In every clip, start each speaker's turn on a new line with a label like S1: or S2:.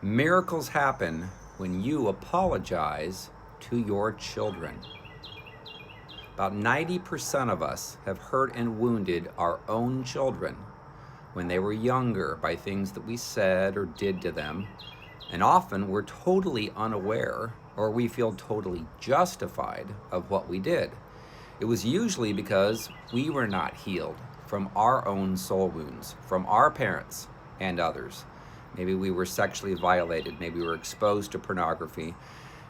S1: Miracles happen when you apologize to your children. About 90% of us have hurt and wounded our own children when they were younger by things that we said or did to them. And often we're totally unaware, or we feel totally justified of what we did. It was usually because we were not healed from our own soul wounds, from our parents and others. Maybe we were sexually violated, maybe we were exposed to pornography.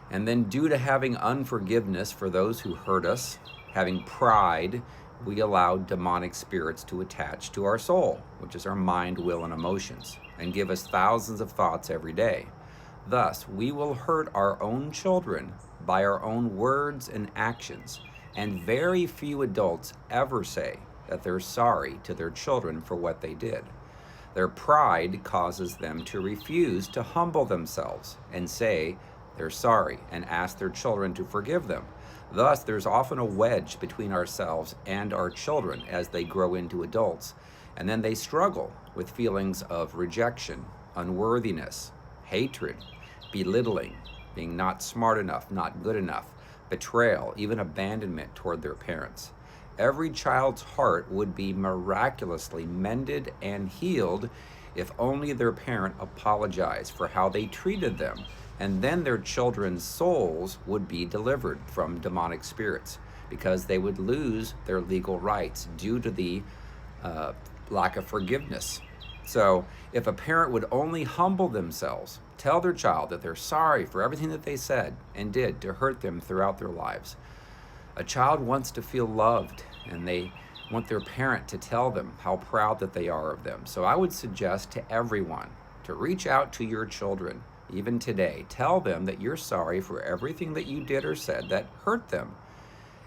S1: And then due to having unforgiveness for those who hurt us, having pride, we allowed demonic spirits to attach to our soul, which is our mind, will, and emotions, and give us thousands of thoughts every day. Thus, we will hurt our own children by our own words and actions, and very few adults ever say that they're sorry to their children for what they did. Their pride causes them to refuse to humble themselves and say they're sorry and ask their children to forgive them. Thus, there's often a wedge between ourselves and our children as they grow into adults, and then they struggle with feelings of rejection, unworthiness, hatred, belittling, being not smart enough, not good enough, betrayal, even abandonment toward their parents. Every child's heart would be miraculously mended and healed if only their parent apologized for how they treated them, and then their children's souls would be delivered from demonic spirits because they would lose their legal rights due to the lack of forgiveness. So if a parent would only humble themselves, tell their child that they're sorry for everything that they said and did to hurt them throughout their lives. A child wants to feel loved, and they want their parent to tell them how proud that they are of them. So I would suggest to everyone to reach out to your children, even today. Tell them that you're sorry for everything that you did or said that hurt them.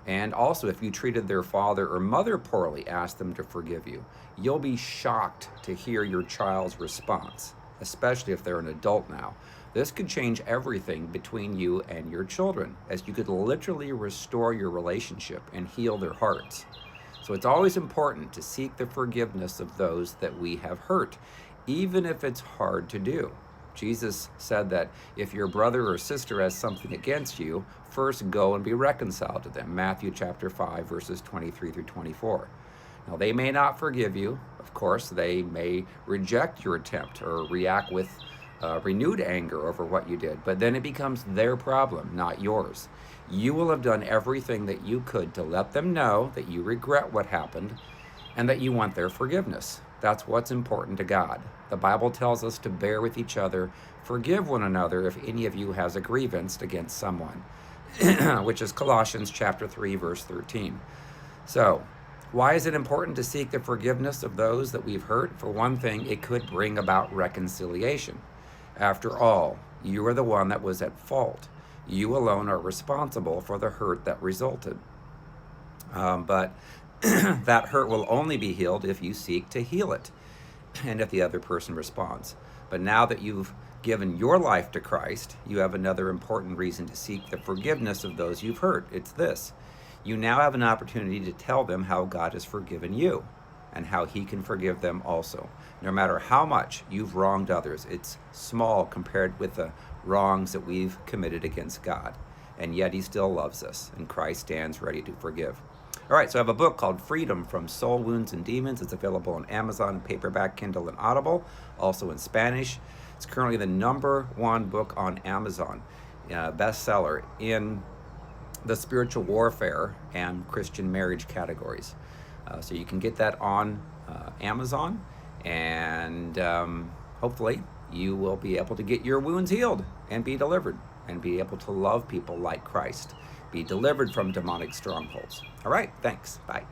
S1: And also, if you treated their father or mother poorly, ask them to forgive you. You'll be shocked to hear your child's response, especially if they're an adult now. This could change everything between you and your children, as you could literally restore your relationship and heal their hearts. So it's always important to seek the forgiveness of those that we have hurt, even if it's hard to do. Jesus said that if your brother or sister has something against you, first go and be reconciled to them. Matthew chapter 5, verses 23 through 24. Now, they may not forgive you. Of course, they may reject your attempt or react with renewed anger over what you did, but then it becomes their problem, not yours. You will have done everything that you could to let them know that you regret what happened and that you want their forgiveness. That's what's important to God. The Bible tells us to bear with each other, forgive one another if any of you has a grievance against someone, which is Colossians chapter 3, verse 13. So, why is it important to seek the forgiveness of those that we've hurt? For one thing, it could bring about reconciliation. After all, you are the one that was at fault. You alone are responsible for the hurt that resulted. But that hurt will only be healed if you seek to heal it and if the other person responds. But now that you've given your life to Christ, you have another important reason to seek the forgiveness of those you've hurt. It's this: you now have an opportunity to tell them how God has forgiven you and how he can forgive them also. No matter how much you've wronged others, it's small compared with the wrongs that we've committed against God. And yet he still loves us, and Christ stands ready to forgive. All right, so I have a book called Freedom from Soul Wounds and Demons. It's available on Amazon, paperback, Kindle, and Audible, also in Spanish. It's currently the #1 book on Amazon, bestseller in the spiritual warfare and Christian marriage categories. So you can get that on Amazon, and hopefully you will be able to get your wounds healed and be delivered and be able to love people like Christ. Be delivered from demonic strongholds. All right, thanks. Bye.